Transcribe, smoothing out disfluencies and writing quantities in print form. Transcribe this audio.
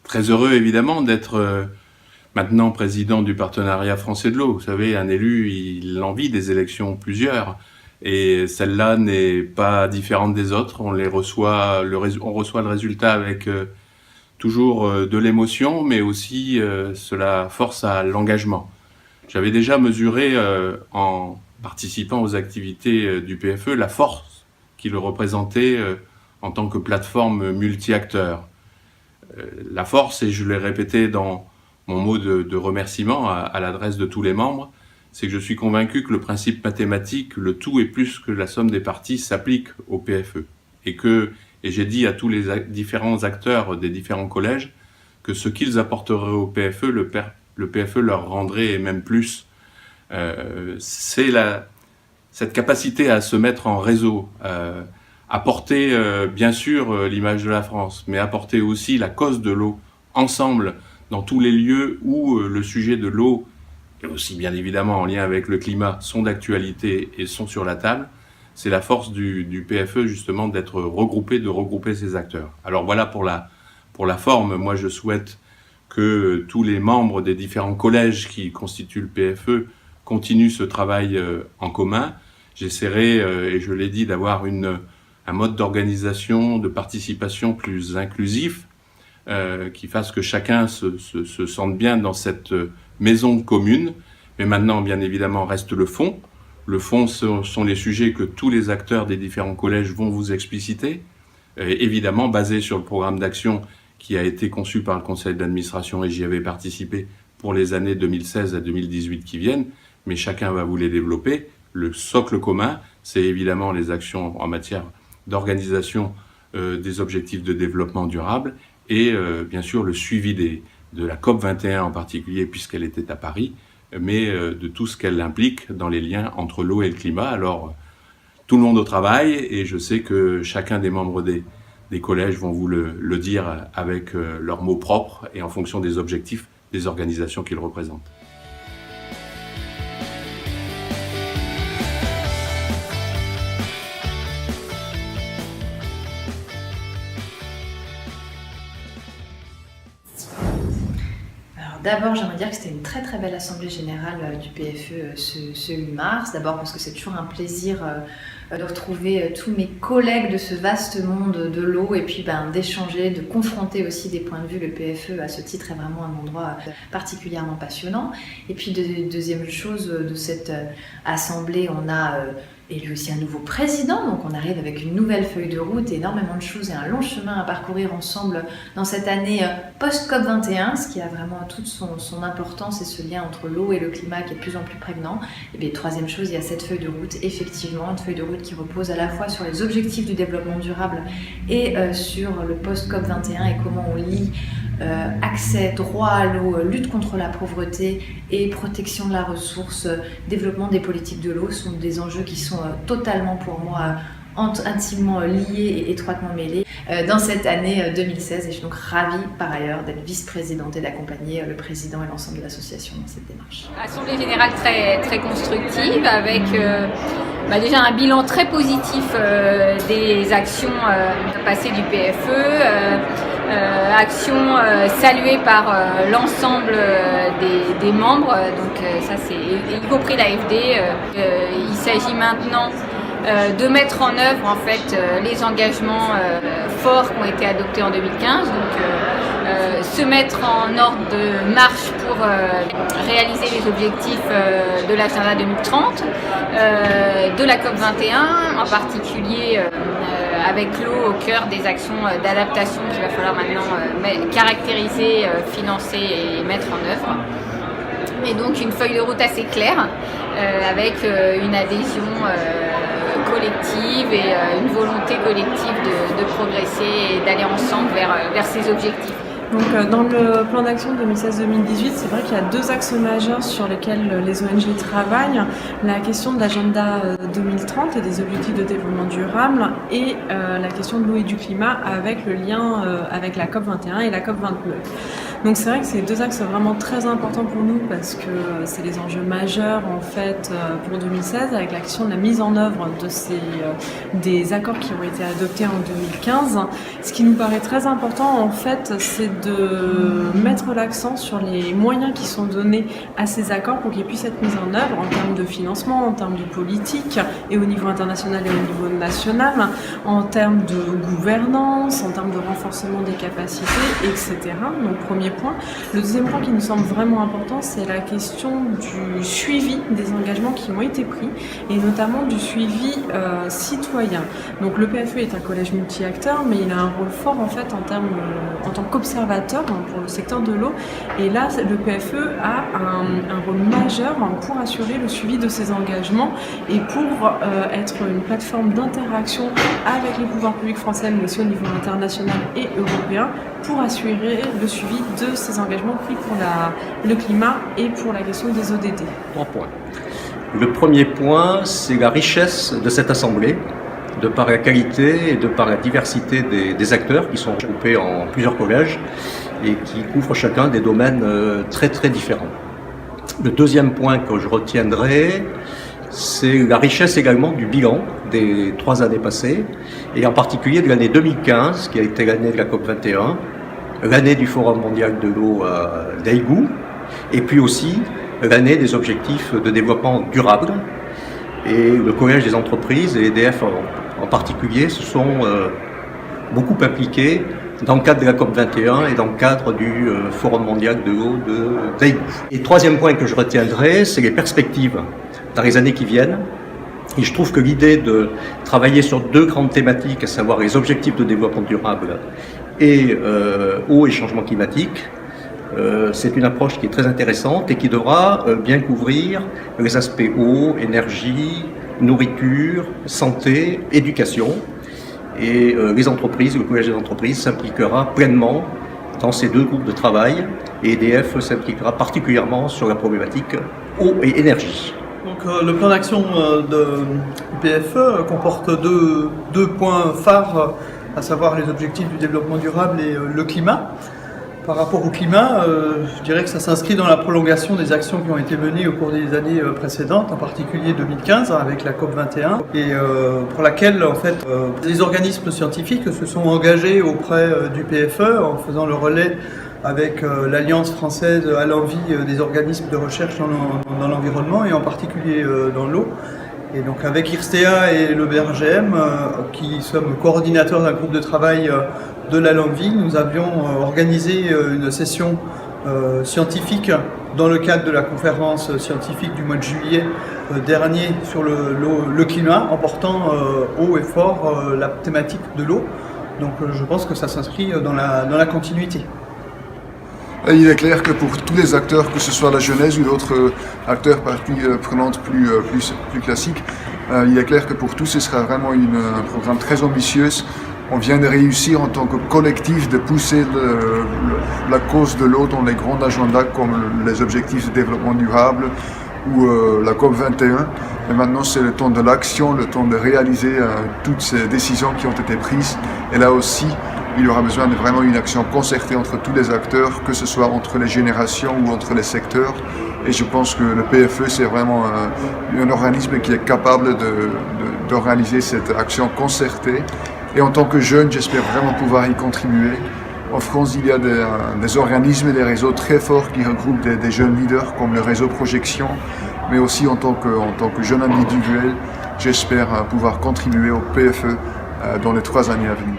Très heureux évidemment d'être maintenant président du partenariat français de l'eau. Vous savez, un élu, il envie des élections, plusieurs, et celle-là n'est pas différente des autres. On reçoit le résultat avec toujours de l'émotion, mais aussi cela force à l'engagement. J'avais déjà mesuré en participant aux activités du PFE la force qu'il représentait en tant que plateforme multi-acteurs. La force, et je l'ai répété dans mon mot de remerciement à l'adresse de tous les membres, c'est que je suis convaincu que le principe mathématique, le tout est plus que la somme des parties, s'applique au PFE. Et j'ai dit à tous les différents acteurs des différents collèges que ce qu'ils apporteraient au PFE, le PFE leur rendrait, et même plus. C'est cette capacité à se mettre en réseau, apporter bien sûr l'image de la France, mais apporter aussi la cause de l'eau ensemble dans tous les lieux où le sujet de l'eau, et aussi bien évidemment en lien avec le climat, sont d'actualité et sont sur la table. C'est la force du PFE justement d'être regroupé, de regrouper ces acteurs. Alors voilà pour la forme. Moi je souhaite que tous les membres des différents collèges qui constituent le PFE continuent ce travail en commun. J'essaierai, et je l'ai dit, d'avoir un mode d'organisation, de participation plus inclusif, qui fasse que chacun se sente bien dans cette maison commune. Mais maintenant, bien évidemment, reste le fond. Le fond, ce sont les sujets que tous les acteurs des différents collèges vont vous expliciter, évidemment basé sur le programme d'action qui a été conçu par le conseil d'administration, et j'y avais participé pour les années 2016 à 2018 qui viennent, mais chacun va vous les développer. Le socle commun, c'est évidemment les actions en matière d'organisation des objectifs de développement durable et bien sûr le suivi de la COP21 en particulier, puisqu'elle était à Paris, mais de tout ce qu'elle implique dans les liens entre l'eau et le climat. Alors, tout le monde au travail, et je sais que chacun des membres des collèges vont vous le dire avec leurs mots propres et en fonction des objectifs des organisations qu'ils représentent. D'abord, j'aimerais dire que c'était une très très belle assemblée générale du PFE ce 8 mars. D'abord parce que c'est toujours un plaisir de retrouver tous mes collègues de ce vaste monde de l'eau et puis d'échanger, de confronter aussi des points de vue. Le PFE, à ce titre, est vraiment un endroit particulièrement passionnant. Et puis, deuxième chose, de cette assemblée, on a élu aussi un nouveau président, donc on arrive avec une nouvelle feuille de route, énormément de choses et un long chemin à parcourir ensemble dans cette année post-COP21, ce qui a vraiment toute son importance et ce lien entre l'eau et le climat qui est de plus en plus prégnant. Et bien, troisième chose, il y a cette feuille de route, effectivement, une feuille de route qui repose à la fois sur les objectifs du développement durable et sur le post-COP21 et comment on lie accès, droit à l'eau, lutte contre la pauvreté et protection de la ressource, développement des politiques de l'eau sont des enjeux qui sont totalement pour moi intimement liés et étroitement mêlés dans cette année 2016 et je suis donc ravie par ailleurs d'être vice-présidente et d'accompagner le président et l'ensemble de l'association dans cette démarche. Assemblée générale très, très constructive avec déjà un bilan très positif des actions passées du PFE, actions saluées par l'ensemble des membres, donc ça c'est y compris l'AFD. Il s'agit maintenant de mettre en œuvre en fait les engagements forts qui ont été adoptés en 2015, donc se mettre en ordre de marche pour réaliser les objectifs de l'agenda 2030, de la COP21 en particulier, avec l'eau au cœur des actions d'adaptation qu'il va falloir maintenant caractériser, financer et mettre en œuvre. Et donc une feuille de route assez claire avec une adhésion collective et une volonté collective de progresser et d'aller ensemble vers ces objectifs. Donc, dans le plan d'action 2016-2018, c'est vrai qu'il y a deux axes majeurs sur lesquels les ONG travaillent. La question de l'agenda 2030 et des objectifs de développement durable et la question de l'eau et du climat avec le lien avec la COP21 et la COP29. Donc c'est vrai que c'est deux axes vraiment très importants pour nous parce que c'est les enjeux majeurs en fait pour 2016 avec l'action de la mise en œuvre de des accords qui ont été adoptés en 2015. Ce qui nous paraît très important en fait, c'est de mettre l'accent sur les moyens qui sont donnés à ces accords pour qu'ils puissent être mis en œuvre en termes de financement, en termes de politique et au niveau international et au niveau national, en termes de gouvernance, en termes de renforcement des capacités, etc. Donc premier point. Le deuxième point qui nous semble vraiment important, c'est la question du suivi des engagements qui ont été pris et notamment du suivi citoyen. Donc le PFE est un collège multi-acteurs, mais il a un rôle fort en fait en tant qu'observateur pour le secteur de l'eau. Et là, le PFE a un rôle majeur pour assurer le suivi de ces engagements et pour être une plateforme d'interaction avec les pouvoirs publics français, mais aussi au niveau international et européen, pour assurer le suivi de ces engagements pris pour le climat et pour la question des ODD. 3 points. Le premier point, c'est la richesse de cette assemblée, de par la qualité et de par la diversité des acteurs qui sont regroupés en plusieurs collèges et qui couvrent chacun des domaines très très différents. Le deuxième point que je retiendrai, c'est la richesse également du bilan des 3 années passées, et en particulier de l'année 2015, qui a été l'année de la COP21, l'année du Forum mondial de l'eau à Daegu, et puis aussi l'année des objectifs de développement durable. Et le Collège des entreprises et EDF en particulier se sont beaucoup impliqués dans le cadre de la COP21 et dans le cadre du Forum mondial de l'eau de Daegu. Et troisième point que je retiendrai, c'est les perspectives dans les années qui viennent. Et je trouve que l'idée de travailler sur 2 grandes thématiques, à savoir les objectifs de développement durable et eau et changement climatique, c'est une approche qui est très intéressante et qui devra bien couvrir les aspects eau, énergie, nourriture, santé, éducation. Et les entreprises, le collège des entreprises s'impliquera pleinement dans ces 2 groupes de travail et EDF s'impliquera particulièrement sur la problématique eau et énergie. Donc, le plan d'action du PFE comporte deux points phares, à savoir les objectifs du développement durable et le climat. Par rapport au climat, je dirais que ça s'inscrit dans la prolongation des actions qui ont été menées au cours des années précédentes, en particulier 2015 avec la COP21, et pour laquelle en fait des organismes scientifiques se sont engagés auprès du PFE en faisant le relais avec l'Alliance française à l'envie des organismes de recherche dans l'environnement et en particulier dans l'eau. Et donc avec IRSTEA et le BRGM, qui sommes coordinateurs d'un groupe de travail de la Lanvie, nous avions organisé une session scientifique dans le cadre de la conférence scientifique du mois de juillet dernier sur le climat, en portant haut et fort la thématique de l'eau. Donc je pense que ça s'inscrit dans la continuité. Il est clair que pour tous les acteurs, que ce soit la jeunesse ou d'autres acteurs parties prenantes plus classiques, il est clair que pour tous ce sera vraiment un programme très ambitieux. On vient de réussir en tant que collectif de pousser la cause de l'eau dans les grands agendas comme les objectifs de développement durable ou la COP21. Et maintenant c'est le temps de l'action, le temps de réaliser toutes ces décisions qui ont été prises. Et là aussi, il y aura besoin de vraiment une action concertée entre tous les acteurs, que ce soit entre les générations ou entre les secteurs. Et je pense que le PFE, c'est vraiment un organisme qui est capable d'organiser cette action concertée. Et en tant que jeune, j'espère vraiment pouvoir y contribuer. En France, il y a des organismes et des réseaux très forts qui regroupent des jeunes leaders comme le réseau Projection, mais aussi en tant que jeune individuel, j'espère pouvoir contribuer au PFE dans les 3 années à venir.